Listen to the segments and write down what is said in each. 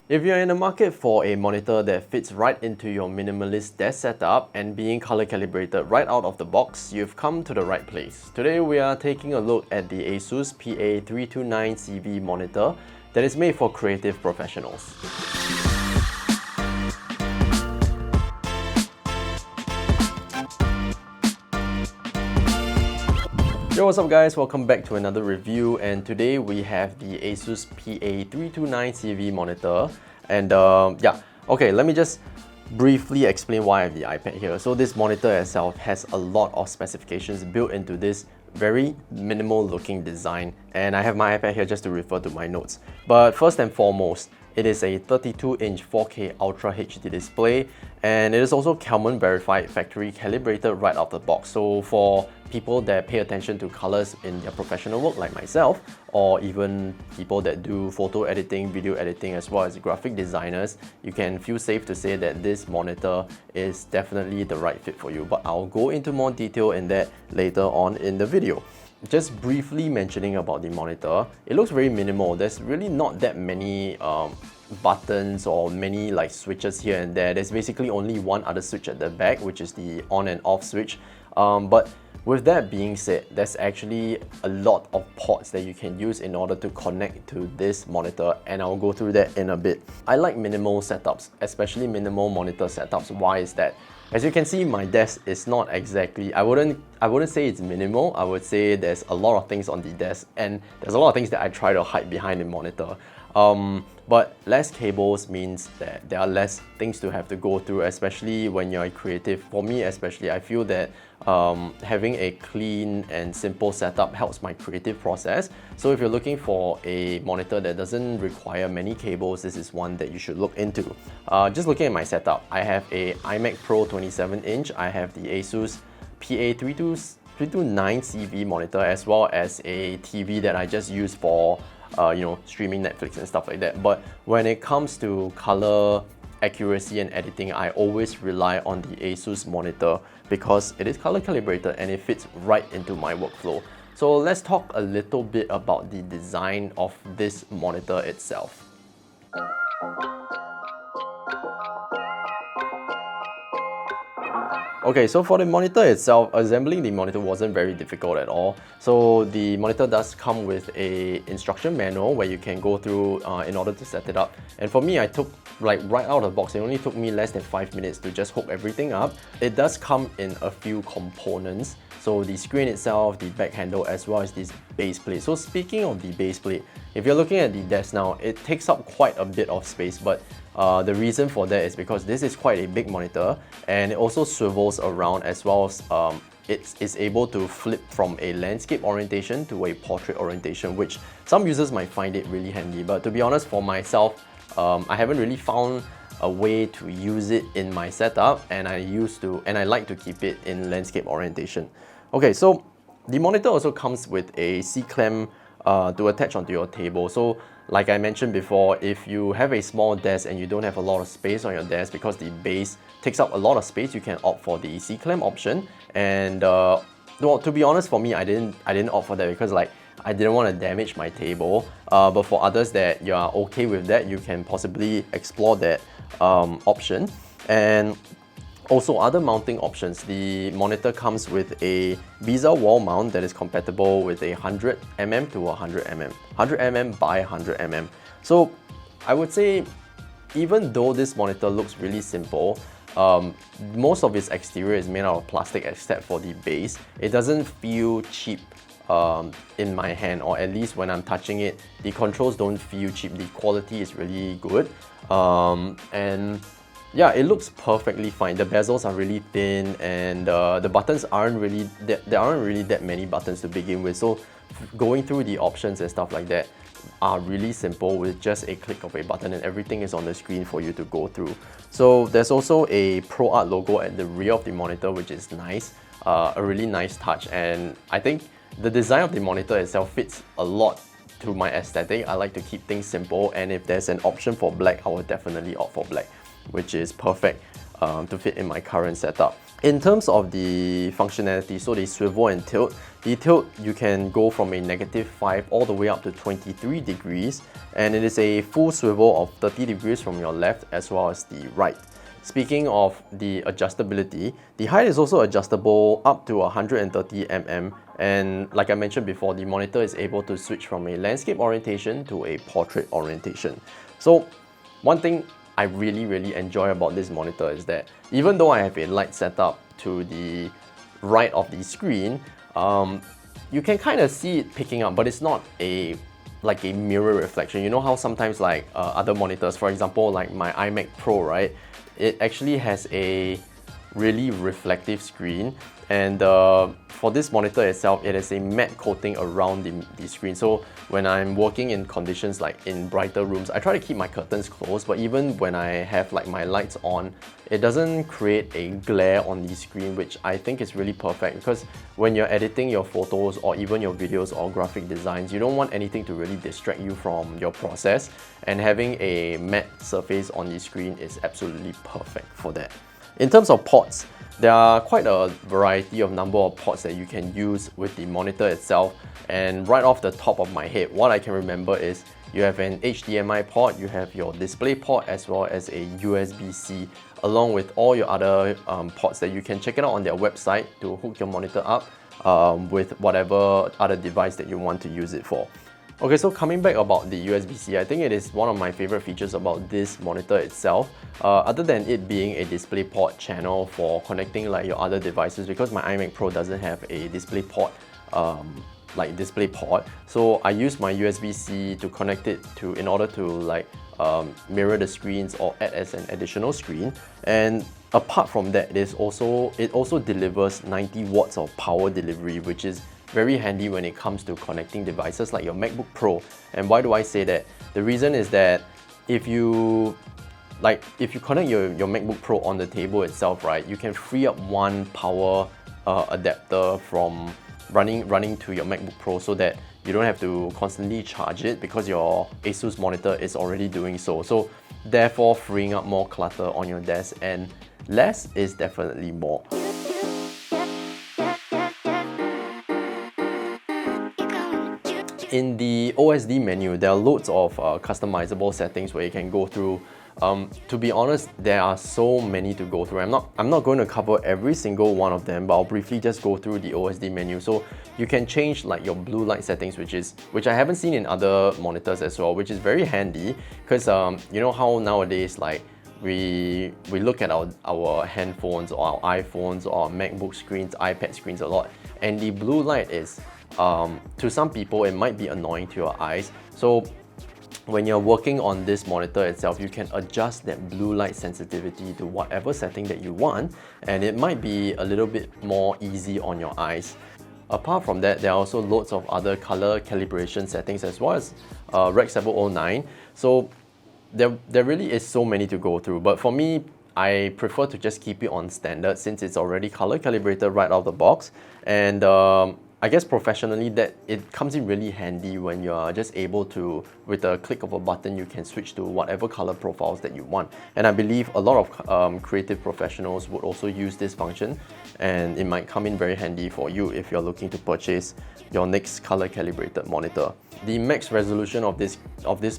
If you're in the market for a monitor that fits right into your minimalist desk setup and being color calibrated right out of the box, you've come to the right place. Today we are taking a look at the Asus PA329CV monitor that is made for creative professionals. Yo, what's up guys? Welcome back to another review, and today we have the Asus PA329CV monitor. And okay, let me just briefly explain why I have the iPad here. So this monitor itself has a lot of specifications built into this very minimal looking design, and I have my iPad here just to refer to my notes. But first and foremost, it is a 32-inch 4K Ultra HD display, and it is also Calman verified, factory calibrated right out the box. So for people that pay attention to colors in their professional work like myself, or even people that do photo editing, video editing, as well as graphic designers, you can feel safe to say that this monitor is definitely the right fit for you. But I'll go into more detail in that later on in the video. Just briefly mentioning about the monitor, it looks very minimal. There's really not that many buttons or many like switches here and there. There's basically only one other switch at the back, which is the on and off switch. But with that being said, there's actually a lot of ports that you can use in order to connect to this monitor, and I'll go through that in a bit. I like minimal setups, especially minimal monitor setups. Why is that? As you can see, my desk is not exactly, I wouldn't say it's minimal. I would say there's a lot of things on the desk, and there's a lot of things that I try to hide behind the monitor. But less cables means that there are less things to have to go through, especially when you're creative. For me especially, I feel that having a clean and simple setup helps my creative process. So if you're looking for a monitor that doesn't require many cables, this is one that you should look into. Just looking at my setup, I have a iMac Pro 27-inch, I have the Asus PA329CV monitor, as well as a TV that I just use for streaming Netflix and stuff like that. But when it comes to color accuracy and editing, I always rely on the Asus monitor because it is color calibrated and it fits right into my workflow. So let's talk a little bit about the design of this monitor itself. Okay, so for the monitor itself, assembling the monitor wasn't very difficult at all. So the monitor does come with a instruction manual where you can go through in order to set it up. And for me, I took right out of the box, it only took me less than 5 minutes to just hook everything up. It does come in a few components. So the screen itself, the back handle, as well as this base plate. So speaking of the base plate, if you're looking at the desk now, it takes up quite a bit of space, but the reason for that is because this is quite a big monitor, and it also swivels around, as well as it is able to flip from a landscape orientation to a portrait orientation, which some users might find it really handy. But to be honest, for myself, I haven't really found a way to use it in my setup, and I like to keep it in landscape orientation. Okay, so the monitor also comes with a C-clamp to attach onto your table. So like I mentioned before, if you have a small desk and you don't have a lot of space on your desk because the base takes up a lot of space, you can opt for the C-clamp option. And well, to be honest, for me, I didn't opt for that because like I didn't want to damage my table. But for others that you are okay with that, you can possibly explore that option. And also, other mounting options. The monitor comes with a bezel wall mount that is compatible with a 100mm to 100mm, 100mm by 100mm. So I would say, even though this monitor looks really simple, most of its exterior is made out of plastic except for the base. It doesn't feel cheap in my hand, or at least when I'm touching it, the controls don't feel cheap. The quality is really good, and yeah, it looks perfectly fine. The bezels are really thin, and the buttons aren't really there aren't really that many buttons to begin with. So going through the options and stuff like that are really simple with just a click of a button, and everything is on the screen for you to go through. So there's also a ProArt logo at the rear of the monitor, which is nice, a really nice touch. And I think the design of the monitor itself fits a lot to my aesthetic. I like to keep things simple, and if there's an option for black, I will definitely opt for black, which is perfect. to fit in my current setup. In terms of the functionality, so the swivel and tilt, the tilt you can go from a -5 all the way up to 23 degrees, and it is a full swivel of 30 degrees from your left as well as the right. Speaking of the adjustability, the height is also adjustable up to 130 mm, and like I mentioned before, the monitor is able to switch from a landscape orientation to a portrait orientation. So one thing I really enjoy about this monitor is that even though I have a light setup to the right of the screen, you can kind of see it picking up, but it's not like a mirror reflection. You know how sometimes like other monitors, for example like my iMac Pro, right? It actually has a really reflective screen, and for this monitor itself, it has a matte coating around the screen. So when I'm working in conditions like in brighter rooms, I try to keep my curtains closed, but even when I have like my lights on, it doesn't create a glare on the screen, which I think is really perfect, because when you're editing your photos or even your videos or graphic designs, you don't want anything to really distract you from your process, and having a matte surface on the screen is absolutely perfect for that. In terms of ports, there are quite a variety of number of ports that you can use with the monitor itself, and right off the top of my head, what I can remember is you have an HDMI port, you have your display port, as well as a USB-C, along with all your other ports that you can check it out on their website to hook your monitor up with whatever other device that you want to use it for. Okay, so coming back about the USB-C, I think it is one of my favorite features about this monitor itself, other than it being a DisplayPort channel for connecting like your other devices, because my iMac Pro doesn't have a DisplayPort like DisplayPort. So I use my USB-C to connect it to in order to like mirror the screens or add as an additional screen. And apart from that, it also delivers 90 watts of power delivery, which is very handy when it comes to connecting devices like your MacBook Pro. And why do I say that? The reason is that if you connect your MacBook Pro on the table itself, right, you can free up one power adapter from running to your MacBook Pro, so that you don't have to constantly charge it, because your Asus monitor is already doing so. So therefore freeing up more clutter on your desk, and less is definitely more. In the OSD menu, there are loads of customizable settings where you can go through. To be honest, there are so many to go through. I'm not going to cover every single one of them, but I'll briefly just go through the OSD menu. So you can change like your blue light settings, which I haven't seen in other monitors as well, which is very handy, because you know how nowadays like we look at our handphones or our iPhones or our MacBook screens, iPad screens a lot, and the blue light is to some people it might be annoying to your eyes. So when you're working on this monitor itself, you can adjust that blue light sensitivity to whatever setting that you want, and it might be a little bit more easy on your eyes. Apart from that, there are also loads of other color calibration settings as well as Rec 709. So there really is so many to go through, but for me, I prefer to just keep it on standard since it's already color calibrated right out of the box. And I guess professionally, that it comes in really handy when you're just able to, with a click of a button, you can switch to whatever color profiles that you want. And I believe a lot of creative professionals would also use this function, and it might come in very handy for you if you're looking to purchase your next color calibrated monitor. The max resolution of this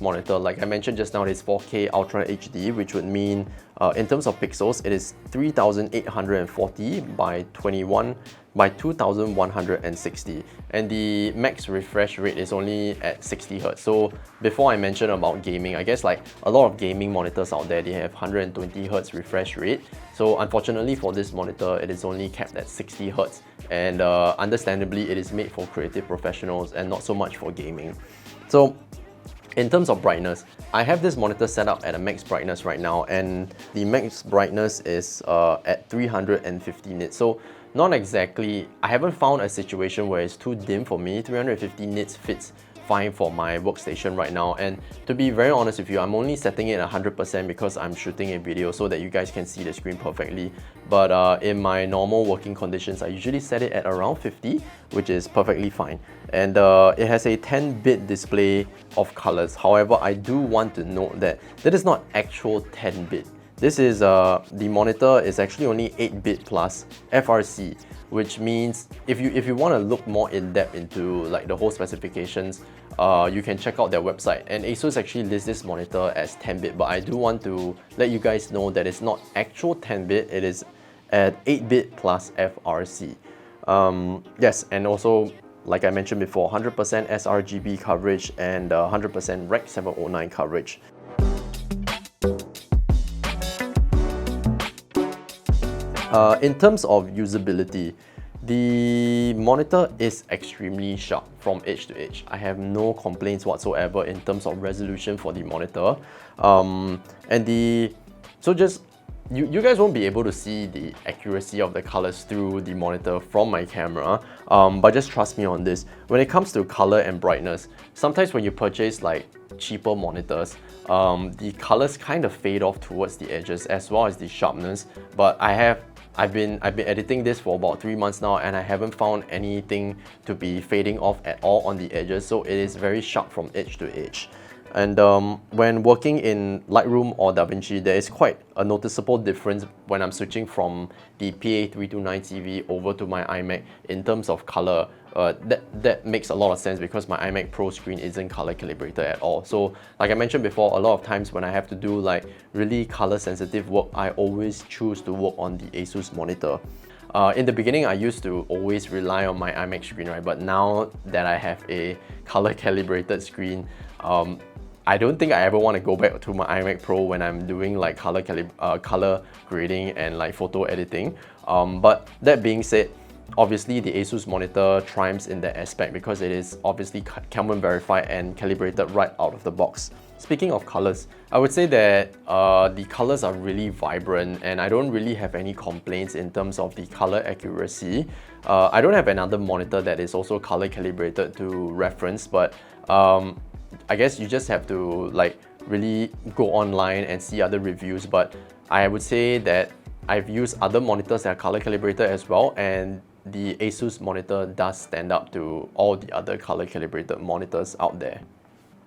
monitor, like I mentioned just now, is 4K Ultra HD, which would mean in terms of pixels, it is 3840 by 2160, and the max refresh rate is only at 60 Hz. So before I mentioned about gaming, I guess like a lot of gaming monitors out there, they have 120 Hz refresh rate. So unfortunately for this monitor, it is only capped at 60 Hz, and understandably it is made for creative professionals and not so much for gaming. So in terms of brightness, I have this monitor set up at a max brightness right now, and the max brightness is at 350 nits. So not exactly, I haven't found a situation where it's too dim for me. 350 nits fits fine for my workstation right now, and to be very honest with you, I'm only setting it at 100% because I'm shooting a video so that you guys can see the screen perfectly. But in my normal working conditions, I usually set it at around 50, which is perfectly fine. And it has a 10-bit display of colors. However, I do want to note that that is not actual 10-bit. This is the monitor is actually only 8-bit plus FRC, which means if you want to look more in depth into like the whole specifications, you can check out their website. And Asus actually lists this monitor as 10-bit, but I do want to let you guys know that it's not actual 10-bit, it is at 8-bit plus FRC. Yes, and also, like I mentioned before, 100% sRGB coverage and 100% Rec 709 coverage. In terms of usability, the monitor is extremely sharp from edge to edge. I have no complaints whatsoever in terms of resolution for the monitor. You guys won't be able to see the accuracy of the colors through the monitor from my camera, but just trust me on this. When it comes to color and brightness, sometimes when you purchase like cheaper monitors, the colors kind of fade off towards the edges as well as the sharpness. But I've been editing this for about 3 months now, and I haven't found anything to be fading off at all on the edges, so it is very sharp from edge to edge. And when working in Lightroom or DaVinci, there is quite a noticeable difference when I'm switching from the PA329CV over to my iMac in terms of color. That makes a lot of sense because my iMac Pro screen isn't color calibrated at all. So like I mentioned before, a lot of times when I have to do like really color sensitive work, I always choose to work on the Asus monitor. In the beginning, I used to always rely on my iMac screen, right? But now that I have a color calibrated screen, I don't think I ever want to go back to my iMac Pro when I'm doing like color grading and like photo editing. But that being said, obviously the Asus monitor triumphs in that aspect because it is obviously camera verified and calibrated right out of the box. Speaking of colors, I would say that the colors are really vibrant and I don't really have any complaints in terms of the color accuracy. I don't have another monitor that is also color calibrated to reference, but I guess you just have to like really go online and see other reviews. But I would say that I've used other monitors that are color calibrated as well, and the Asus monitor does stand up to all the other color calibrated monitors out there.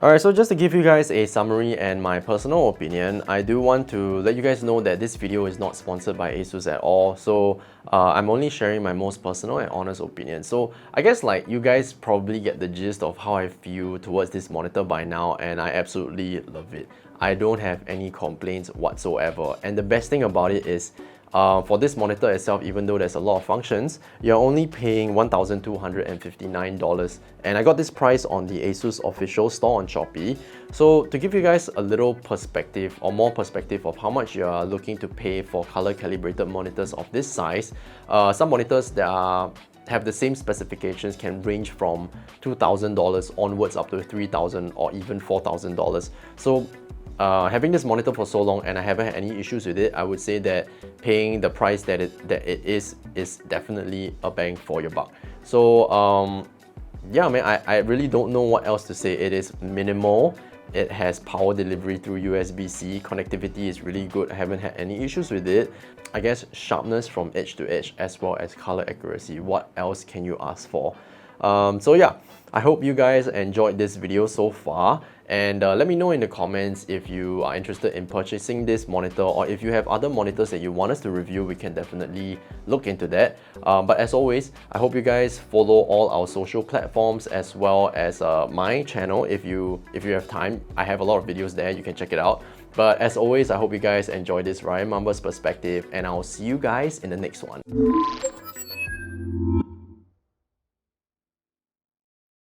Alright, so just to give you guys a summary and my personal opinion, I do want to let you guys know that this video is not sponsored by Asus at all. So I'm only sharing my most personal and honest opinion. So I guess like you guys probably get the gist of how I feel towards this monitor by now, and I absolutely love it. I don't have any complaints whatsoever. And the best thing about it is, for this monitor itself, even though there's a lot of functions, you're only paying $1,259, and I got this price on the Asus official store on Shopee. So to give you guys a little perspective or more perspective of how much you're looking to pay for color calibrated monitors of this size, some monitors that have the same specifications can range from $2,000 onwards up to $3,000 or even $4,000. So having this monitor for so long and I haven't had any issues with it, I would say that paying the price that it is definitely a bang for your buck. So yeah, man, I really don't know what else to say. It is minimal. It has power delivery through USB-C. Connectivity is really good. I haven't had any issues with it. I guess sharpness from edge to edge as well as color accuracy. What else can you ask for? So yeah, I hope you guys enjoyed this video so far, and let me know in the comments if you are interested in purchasing this monitor, or if you have other monitors that you want us to review. We can definitely look into that. But as always, I hope you guys follow all our social platforms as well as my channel. If you have time, I have a lot of videos there, you can check it out. But as always, I hope you guys enjoy this Ryan Mamba's perspective, and I'll see you guys in the next one.